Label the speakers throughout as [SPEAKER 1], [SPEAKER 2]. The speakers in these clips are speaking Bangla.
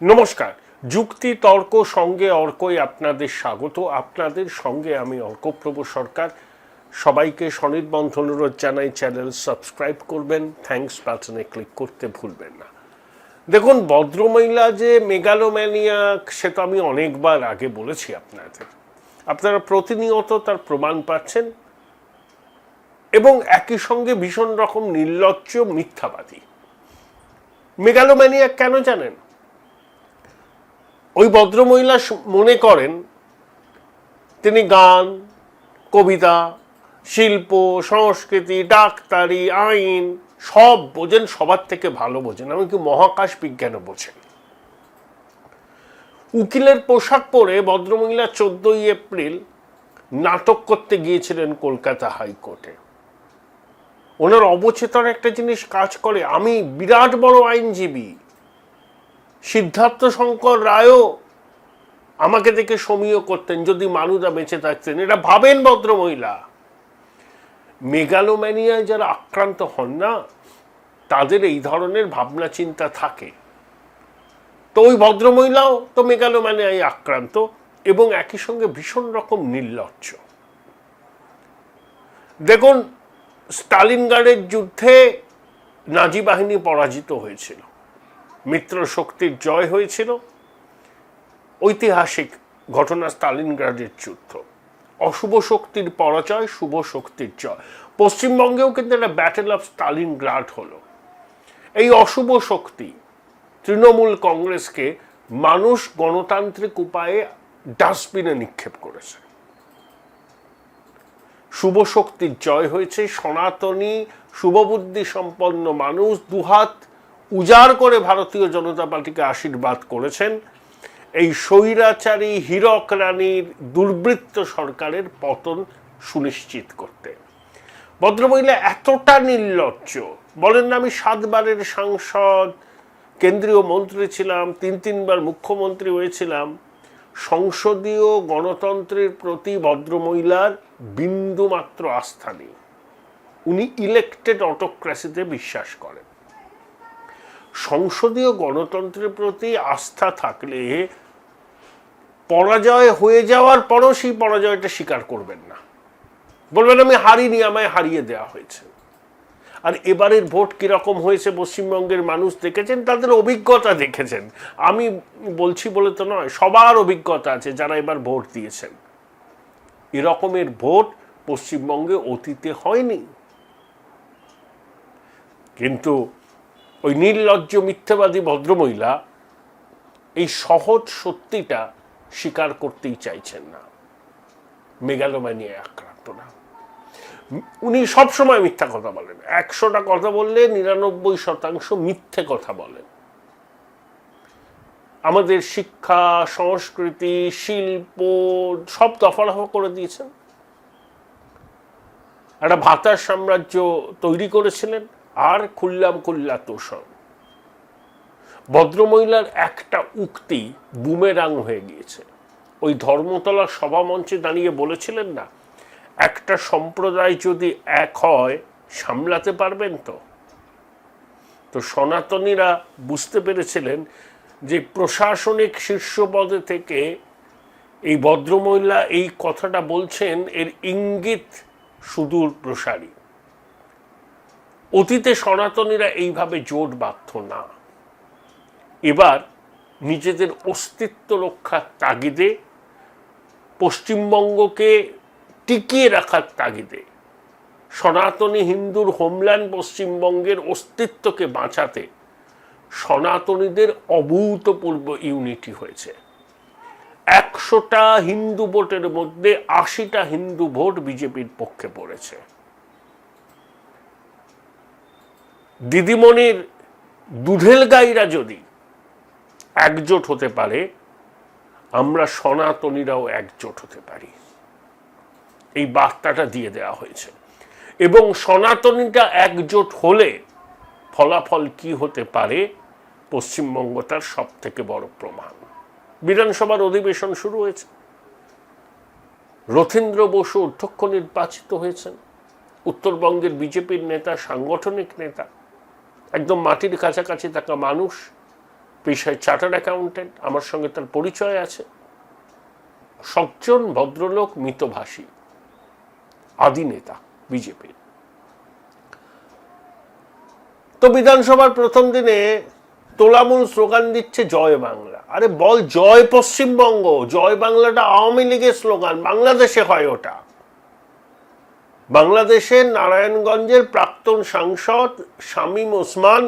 [SPEAKER 1] নমস্কার। যুক্তি তর্ক সঙ্গে অর্কই আপনাদের স্বাগত। আপনাদের সঙ্গে আমি অর্কপ্রভু সরকার। সবাইকে স্বনির্বন্ধ অনুরোধ জানাই, চ্যানেল সাবস্ক্রাইব করবেন, থ্যাঙ্কস বাটনে ক্লিক করতে ভুলবেন না। দেখুন, ভদ্রমহিলা যে মেগালোম্যানিয়াক সে তো আমি অনেকবার আগে বলেছি আপনাদের। আপনারা প্রতিনিয়ত তার প্রমাণ পাচ্ছেন এবং একই সঙ্গে ভীষণ রকম নির্লজ্জ মিথ্যাবাদী। মেগালোম্যানিয়াক কেন জানেন? ওই ভদ্রমহিলা মনে করেন তিনি গান, কবিতা, শিল্প, সংস্কৃতি, ডাক্তারি, আইন সব বোঝেন, সবার থেকে ভালো বোঝেন, এমনকি মহাকাশ বিজ্ঞানও বোঝেন। উকিলের পোশাক পরে ভদ্রমহিলা 14ই এপ্রিল নাটক করতে গিয়েছিলেন কলকাতা হাইকোর্টে। ওনার অবচেতন একটা জিনিস কাজ করে। আমি বিরাট বড় আইনজীবী, সিদ্ধার্থ শঙ্কর রায়ও আমাকে দেখে সমীহ করতেন যদি মানুদা বেঁচে থাকতেন। এটা ভাবেন ভদ্রমহিলা। মেগালোম্যানিয়ায় যারা আক্রান্ত হন না, তাদের এই ধরনের ভাবনা চিন্তা থাকে। তো ওই ভদ্রমহিলাও তো মেগালোম্যানিয়ায় আক্রান্ত এবং একই সঙ্গে ভীষণ রকম নির্লজ্জ। দেখুন, স্টালিনগ্রাডের যুদ্ধে নাজি বাহিনী পরাজিত হয়েছিল, মিত্র শক্তির জয় হয়েছিল। ঐতিহাসিক ঘটনা স্টালিনগ্রাডের যুদ্ধ। অশুভ শক্তির পরাজয়, শুভ শক্তির জয়। পশ্চিমবঙ্গেও কিন্তু একটা ব্যাটেল অফ স্টালিনগ্রাড হলো। এই অশুভ শক্তি তৃণমূল কংগ্রেসকে মানুষ গণতান্ত্রিক উপায়ে ডাস্টবিনে নিক্ষেপ করেছে। শুভ শক্তির জয় হয়েছে। সনাতনী শুভবুদ্ধি সম্পন্ন মানুষ দুহাত উজাড় করে ভারতীয় জনতা পার্টিকে আশীর্বাদ করেছেন এই স্বৈরাচারী হীরক রানীর দুর্বৃত্ত সরকারের পতন সুনিশ্চিত করতে। ভদ্রমহিলা এতটা নির্লজ্জ, বলেন না আমি 7 বারের সাংসদ, কেন্দ্রীয় মন্ত্রী ছিলাম, 3বার মুখ্যমন্ত্রী হয়েছিলাম। সংসদীয় গণতন্ত্রের প্রতি ভদ্রমহিলার বিন্দুমাত্র আস্থা নেই। উনি ইলেক্টেড অটোক্রেসিতে বিশ্বাস করেন। সংসদীয় গণতন্ত্রের প্রতি আস্থা থাকলে পরাজয় হয়ে যাওয়ার পরও সেই পরাজয়টা স্বীকার করবেন না, বলবেন আমি হারিনি, আমায় হারিয়ে দেওয়া হয়েছে। আর এবারের ভোট কিরকম হয়েছে পশ্চিমবঙ্গের মানুষ দেখেছেন, তাদের অভিজ্ঞতা দেখেছেন। আমি বলছি বলে তো নয়, সবার অভিজ্ঞতা আছে যারা এবার ভোট দিয়েছেন। এরকমের ভোট পশ্চিমবঙ্গে অতীতে হয়নি। কিন্তু ওই নির্লজ্জ মিথ্যাবাদী ভদ্রমহিলা এই সহজ সত্যিটা স্বীকার করতেই চাইছেন না। মেগালোম্যানিয়ায় আক্রান্ত না। উনি সবসময় মিথ্যা কথা বলেন। 100টা কথা বললে 99% মিথ্যে কথা বলেন। আমাদের শিক্ষা, সংস্কৃতি, শিল্প সব দফারফা করে দিয়েছেন। একটা ভাতার সাম্রাজ্য তৈরি করেছিলেন আর খুললাম কুল্লা তোষণ। ভদ্রমহিলার একটা উক্তি বুমেরাং হয়ে গিয়েছে। ওই ধর্মতলার সভামঞ্চে দাঁড়িয়ে বলেছিলেন না, একটা সম্প্রদায় যদি এক হয় সামলাতে পারবেন তো। তো সনাতনীরা বুঝতে পেরেছিলেন যে প্রশাসনিক শীর্ষ পদে থেকে এই ভদ্রমহিলা এই কথাটা বলছেন, এর ইঙ্গিত সুদূর প্রসারী। অতীতে সনাতনীরা এইভাবে জোট বাঁধত না। এবার নিজেদের অস্তিত্ব রক্ষার তাগিদে, পশ্চিমবঙ্গকে টিকিয়ে রাখার তাগিদে, সনাতনী হিন্দুর হোমল্যান্ড পশ্চিমবঙ্গের অস্তিত্বকে বাঁচাতে সনাতনীদের অভূতপূর্ব ইউনিটি হয়েছে। 100টা হিন্দু ভোটের মধ্যে 80টা হিন্দু ভোট বিজেপির পক্ষে পড়েছে। দিদিমণির দুধেল গাইরা যদি একজোট হতে পারে, আমরা সনাতনীরাও একজোট হতে পারি। এই বার্তাটা দিয়ে দেওয়া হয়েছে। এবং সনাতনীটা একজোট হলে ফলাফল কি হতে পারে পশ্চিমবঙ্গ তার সব থেকে বড় প্রমাণ। বিধানসভার অধিবেশন শুরু হয়েছে। রথীন্দ্র বসু অধ্যক্ষ নির্বাচিত হয়েছেন। উত্তরবঙ্গের বিজেপির নেতা, সাংগঠনিক নেতা, একদম মাটির কাছাকাছি থাকা মানুষ। পেশায় চার্টার্ড অ্যাকাউন্টেন্ট, আমার সঙ্গে তার পরিচয় আছে, সজ্জন ভদ্রলোক, মিতভাষী, আদি নেতা বিজেপি। তো বিধানসভার প্রথম দিনে তোলামূল স্লোগান দিচ্ছে জয় বাংলা। আরে বল জয় পশ্চিমবঙ্গ, জয় বাংলাটা আওয়ামী লীগের স্লোগান, বাংলাদেশে হয় ওটা। বাংলাদেশের নারায়ণগঞ্জের প্রাক্তন সাংসদ শামীম ওসমান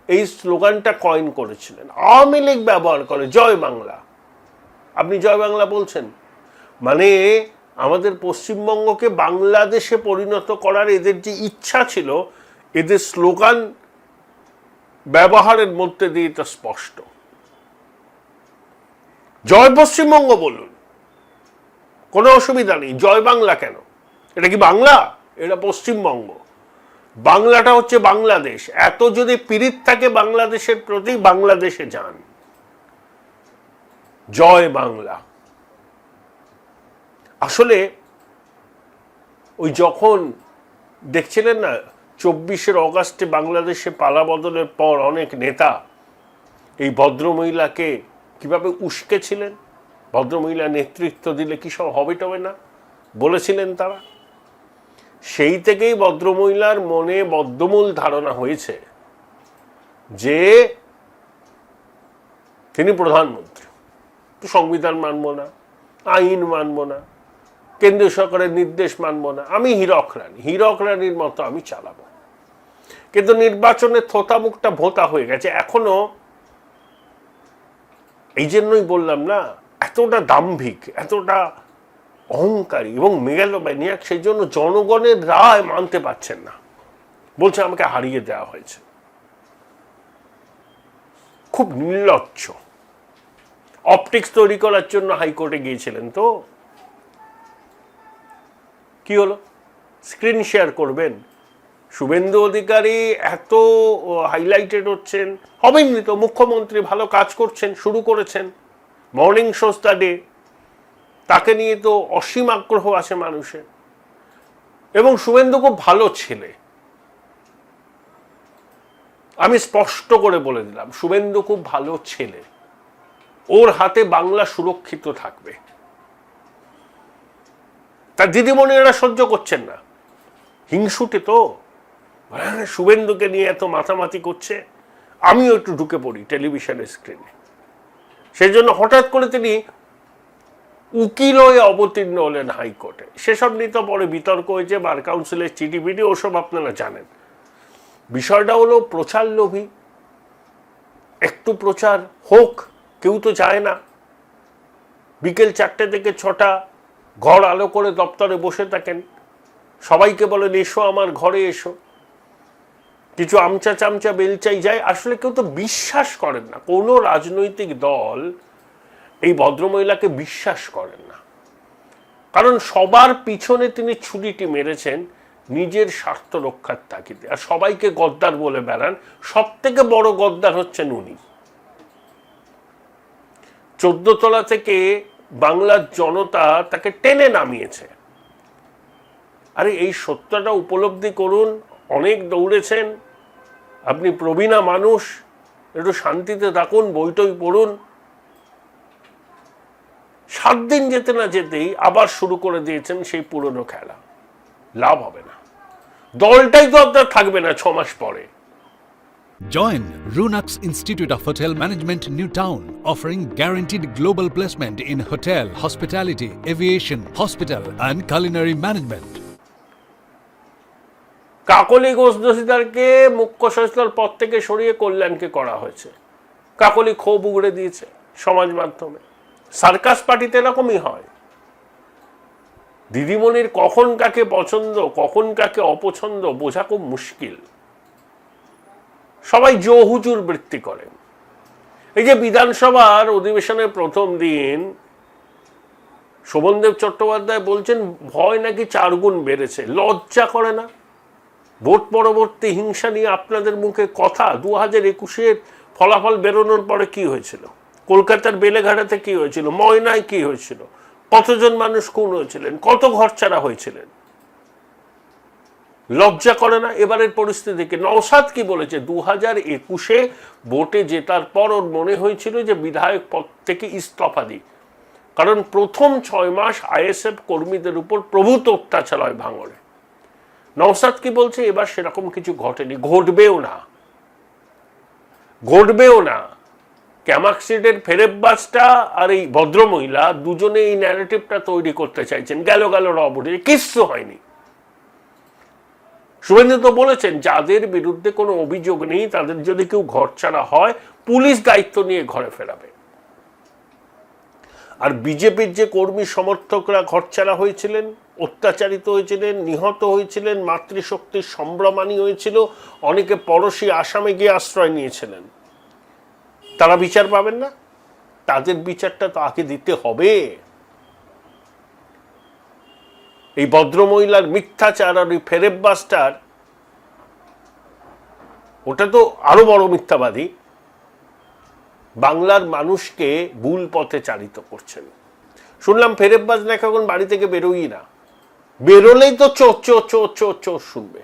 [SPEAKER 1] এই স্লোগানটা কয়েন করেছিলেন, আওয়ামী লীগ ব্যবহার করে জয় বাংলা। আপনি জয় বাংলা বলছেন মানে আমাদের পশ্চিমবঙ্গকে বাংলাদেশে পরিণত করার এদের যে ইচ্ছা ছিল, এদের স্লোগান ব্যবহারের মধ্যে দিয়ে এটা স্পষ্ট। জয় পশ্চিমবঙ্গ বলুন, কোনো অসুবিধা নেই, জয় বাংলা কেন? এটা কি বাংলা? এটা পশ্চিমবঙ্গ। বাংলাটা হচ্ছে বাংলাদেশ। এত যদি পীড়িত থাকে বাংলাদেশের প্রতি, বাংলাদেশে যান। জয় বাংলা। আসলে ওই যখন দেখছিলেন না 24 অগাস্টে বাংলাদেশে পালা বদলের পর অনেক নেতা এই ভদ্রমহিলাকে কিভাবে উস্কেছিলেন, ভদ্রমহিলা নেতৃত্ব দিলে কি সব হবে টবে না বলেছিলেন তারা। সেই থেকেই ভদ্রমহিলার মনে বদ্ধমূল ধারণা হয়েছে যে তিনি প্রধানমন্ত্রী, তো সংবিধান মানব না, আইন মানব না, কেন্দ্রীয় সরকারের নির্দেশ মানব না, আমি হীরক রানীর মতো আমি চালাবো। কিন্তু নির্বাচনে থোতা মুখটা ভোতা হয়ে গেছে এখনো। এই জন্যই বললাম না, এতটা দাম্ভিক, এতটা অহংকারী এবং মেগালোম্যানিয়াক, সেই জন্য জনগণের রায় মানতে পারছেন না, বলছে আমাকে হারিয়ে দেওয়া হয়েছে। খুব নির্লজ্জ। অপটিক্স তৈরি করার জন্য হাইকোর্টে গিয়েছিলেন, তো কি হলো? স্ক্রিন শেয়ার করবেন। শুভেন্দু অধিকারী এত হাইলাইটেড হচ্ছেন, হবেননি তো, মুখ্যমন্ত্রী ভালো কাজ করছেন, শুরু করেছেন, মর্নিং শোজ দ্য ডে, তাকে নিয়ে তো অসীম আগ্রহ আছে মানুষের। এবং শুভেন্দু খুব ভালো ছেলে, আমি স্পষ্ট করে বলে দিলাম, শুভেন্দু খুব ভালো ছেলে, ওর হাতে বাংলা সুরক্ষিত থাকবে। তার দিদিমণিরা সহ্য করছেন না, হিংসুটে তো, শুভেন্দুকে নিয়ে এত মাতামাতি করছে, আমিও একটু ঢুকে পড়ি টেলিভিশনের স্ক্রিনে। সেই জন্য হঠাৎ করে তিনি উকিল হয়ে অবতীর্ণ হলেন হাইকোর্টে। সেসব নিয়ে তো পরে বিতর্ক হয়েছে, বার কাউন্সিলের চিঠি বিডি, ওসব আপনারা জানেন। বিষয়টা হলো প্রচার লোভী, একটু প্রচার হোক, কেউ তো চায় না বিকেল 4টে থেকে 6টা ঘর আলো করে দপ্তরে বসে থাকেন, সবাইকে বলেন এসো আমার ঘরে এসো, কিছু আমচা চামচা বেলচাই যায়। আসলে কেউ তো বিশ্বাস করেন না, কোনো রাজনৈতিক দল এই ভদ্রমহিলাকে বিশ্বাস করেন না, কারণ সবার পিছনে তিনি ছুরিটি মেরেছেন নিজের স্বার্থ রক্ষার তাগিদে, আর সবাইকে গদ্দার বলে বেড়ান। সব থেকে বড় গদ্দার হচ্ছেন উনি। 14 তলা থেকে বাংলার জনতা তাকে টেনে নামিয়েছে। আরে এই সত্যটা উপলব্ধি করুন। অনেক দৌড়েছেন, আপনি প্রবীণা মানুষ, একটু শান্তিতে থাকুন, বইটই পড়ুন। 7 দিন যেতে না যেতেই আবার শুরু করে দিয়েছেন সেই পুরনো খেলা। লাভ হবে না, দলটাই তো আপনার থাকবে না 6 মাস পরে।
[SPEAKER 2] Join Runux Institute of Hotel Management, New Town, offering guaranteed global placement in hotel, hospitality, aviation, hospital and culinary management.
[SPEAKER 1] Kakoli Ghosh দস্তিদারকে মুখ্য সচেতন পদ থেকে সরিয়ে কল্যাণকে করা হয়েছে। কাকলি ক্ষোভ উগড়ে দিয়েছে সমাজ মাধ্যমে। সার্কাস পার্টিতে এরকমই হয়, দিদিমণির কখন কাকে পছন্দ কখন কাকে অপছন্দ বোঝা খুব মুশকিল। সবাই জো হুজুর বৃত্তি করেন। এই যে বিধানসভার অধিবেশনের প্রথম দিন শোভনদেব চট্টোপাধ্যায় বলছেন ভয় নাকি 4 গুণ বেড়েছে। লজ্জা করে না? ভোট পরবর্তী হিংসা নিয়ে আপনাদের মুখে কথা। 2021-এর ফলাফল বেরোনোর পরে কি হয়েছিল? কলকাতার বেলেঘাটাতে কি হয়েছিল? ময়নায় কি হয়েছিল? কতজন মানুষ খুন হয়েছিলেন? কত ঘরছাড়া হয়েছিলেন? লজ্জা করে না এবারের পরিস্থিতিকে? নওশাদ কি বলেছে, 2021-এ ভোটে জেতার পর ওর মনে হয়েছিল যে বিধায়ক পদ থেকে ইস্তফা দিই, কারণ প্রথম 6 মাস আইএসএফ কর্মীদের উপর প্রভূত অত্যাচার হয় ভাঙড়ে। নওশাদ কি বলছে, এবার সেরকম কিছু ঘটেনি, ঘটবেও না। ক্যামাক্সিডের ফেরেববাজটা আর এই ভদ্রমহিলা দুজনে এই ন্যারেটিভটা তৈরি করতে চাইছেন, গেল রবটে, কিচ্ছু হয়নি। শুভেন্দু তো বলেছেন যাদের বিরুদ্ধে কোনো অভিযোগ নেই তাদের যদি কেউ ঘর ছাড়া হয় পুলিশ দায়িত্ব নিয়ে ঘরে ফেরাবে। আর বিজেপির যে কর্মী সমর্থকরা ঘরছাড়া হয়েছিলেন, অত্যাচারিত হয়েছিলেন, নিহত হয়েছিলেন, মাতৃশক্তির সম্ভ্রমানি হয়েছিল, অনেকে পড়শি আসামে গিয়ে আশ্রয় নিয়েছিলেন, তারা বিচার পাবেন না? তাদের বিচারটা তো আগে দিতে হবে। এই ভদ্রমহিলার মিথ্যাচার আর ওই ফেরেববাজটার, ওটা তো আরো বড় মিথ্যাবাদী, বাংলার মানুষকে ভুল পথে চালিত করছেন। শুনলাম ফেরেববাজ নাকি এখন বাড়ি থেকে বেরোই না, বেরোলেই তো চোর চোর চোর চোর চোর শুনবে।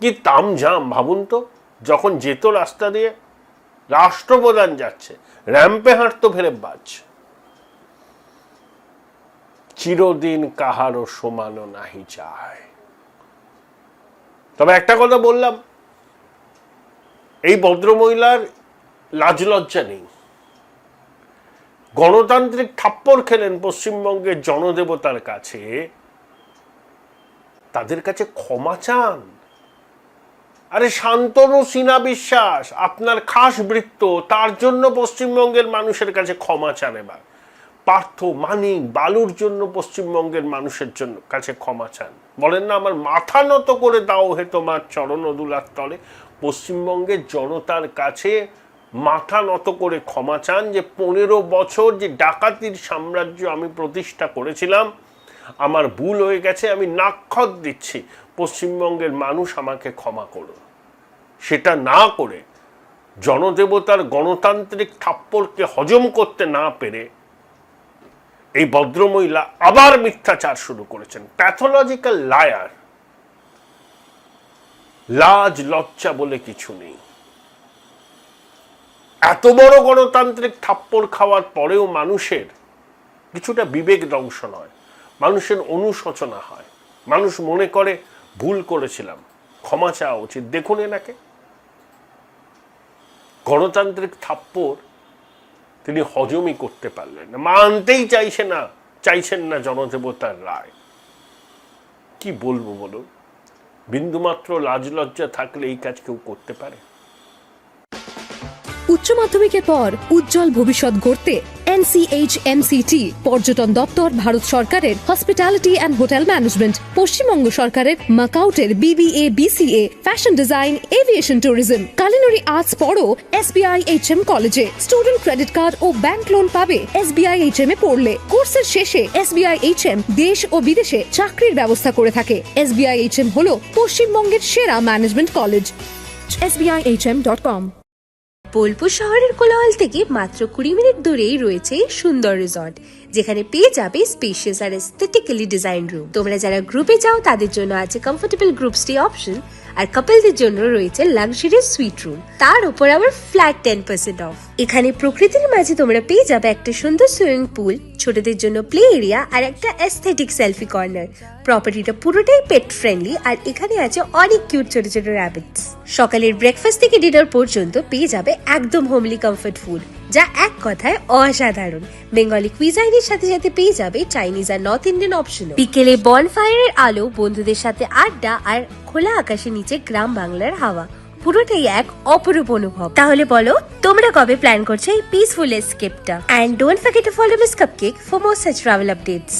[SPEAKER 1] কি তামঝাম ভাবুন তো, যখন যেত রাস্তা দিয়ে, রাষ্ট্রপ্রধান যাচ্ছে, র্যাম্পে হাঁটতো ফেরেববাজ। চিরদিন কাহারও সমানো নাহি চায়। তবে একটা কথা বললাম, এই ভদ্রমহিলার লাজ লজ্জা নেই। গণতান্ত্রিক থাপ্পড় খেলেন পশ্চিমবঙ্গের জনদেবতার কাছে, তাদের কাছে ক্ষমা চান। আরে শান্তনু সিনহা বিশ্বাস আপনার খাস বৃত্ত, তার জন্য পশ্চিমবঙ্গের মানুষের কাছে ক্ষমা চান। এবার পার্থ মানিক বালুর জন্য পশ্চিমবঙ্গের মানুষের জন্য কাছে ক্ষমা চান। বলেন না আমার মাথা নত করে দাও হে তোমার চরণ দুলার তলে। পশ্চিমবঙ্গের জনতার কাছে মাথা নত করে ক্ষমা চান যে 15 বছর যে ডাকাতির সাম্রাজ্য আমি প্রতিষ্ঠা করেছিলাম, আমার ভুল হয়ে গেছে, আমি নাক্ষত দিচ্ছি, পশ্চিমবঙ্গের মানুষ আমাকে ক্ষমা করুন। সেটা না করে জনদেবতার গণতান্ত্রিক থাপ্পড়কে হজম করতে না পেরে এই ভদ্রমহিলা আবার মিথ্যাচার শুরু করেছেন। Pathological liar. লাজ লজ্জা বলে কিছু নেই। এত বড় গণতান্ত্রিক থাপ্পড় খাওয়ার পরেও মানুষের কিছুটা বিবেক দংশন হয়, মানুষের অনুশোচনা হয়, মানুষ মনে করে ভুল করেছিলাম, ক্ষমা চাওয়া উচিত। দেখুন এনাকে, গণতান্ত্রিক থাপ্পড় তিনি হজমই করতে পারলেন না, মানতেই চাইছেন না জনদেবতার রায়। কি বলবো বলুন, বিন্দুমাত্র লাজ লজ্জা থাকলে এই কাজ কেউ করতে পারে?
[SPEAKER 3] উচ্চ মাধ্যমিকের পর উজ্জ্বল ভবিষ্যৎ গড়তে NCHMCT পর্যটন দপ্তর, ভারত সরকারের hospitality and hotel management, Paschimbanga সরকারের মাকাউটের BBA BCA, fashion design, aviation tourism, culinary arts পড়ো SBI HM কলেজে। স্টুডেন্ট ক্রেডিট কার্ড ও ব্যাংক লোন পাবে SBI HM এ পড়লে। কোর্সের শেষে SBI HM দেশ ও বিদেশে চাকরির ব্যবস্থা করে থাকে। SBI HM হলো পশ্চিমবঙ্গের সেরা ম্যানেজমেন্ট কলেজ। SBIHM.com।
[SPEAKER 4] বোলপুর শহরের কোলাহল থেকে মাত্র 20 মিনিট দূরেই রয়েছে সুন্দর রিসর্ট, যেখানে পেয়ে যাবে স্পেশিয়াস আর এস্থেটিক্যালি ডিজাইন রুম। তোমরা যারা গ্রুপে যাও তাদের জন্য আছে কমফোর্টেবল গ্রুপ স্টে অপশন, আর কাপলদের জন্য রয়েছে লাক্সারিয়াস সুইট রুম, তার উপর আবার ফ্ল্যাট 10% অফ। এখানে প্রকৃতির মাঝে তোমরা পেয়ে যাবে একটা সুন্দর সুইমিং পুল, ছোটদের জন্য প্লে এরিয়া আর একটা এস্থেটিক সেলফি কর্নার। প্রপার্টিটা পুরোটাই পেট ফ্রেন্ডলি, আর এখানে আছে অনেক কিউট ছোট ছোট র্যাবিটস। সকালের ব্রেকফাস্ট থেকে ডিনার পর্যন্ত পেয়ে যাবে একদম হোমলি কমফর্ট ফুড, যা এক কথায় অসাধারণ। বেঙ্গলি কুইজাইনের সাথে সাথে পেয়ে যাবে চাইনিজ আর নর্থ ইন্ডিয়ান অপশন। বিকেলে বনফায়ারের আলো, বন্ধুদের সাথে আড্ডা আর খোলা আকাশের নিচে গ্রাম বাংলার হাওয়া, পুরোটাই এক অপরূপ অনুভব। তাহলে বলো তোমরা কবে প্ল্যান করছো এই পিসফুল এসকেপটা? And don't forget to follow miss cupcake for more such travel updates.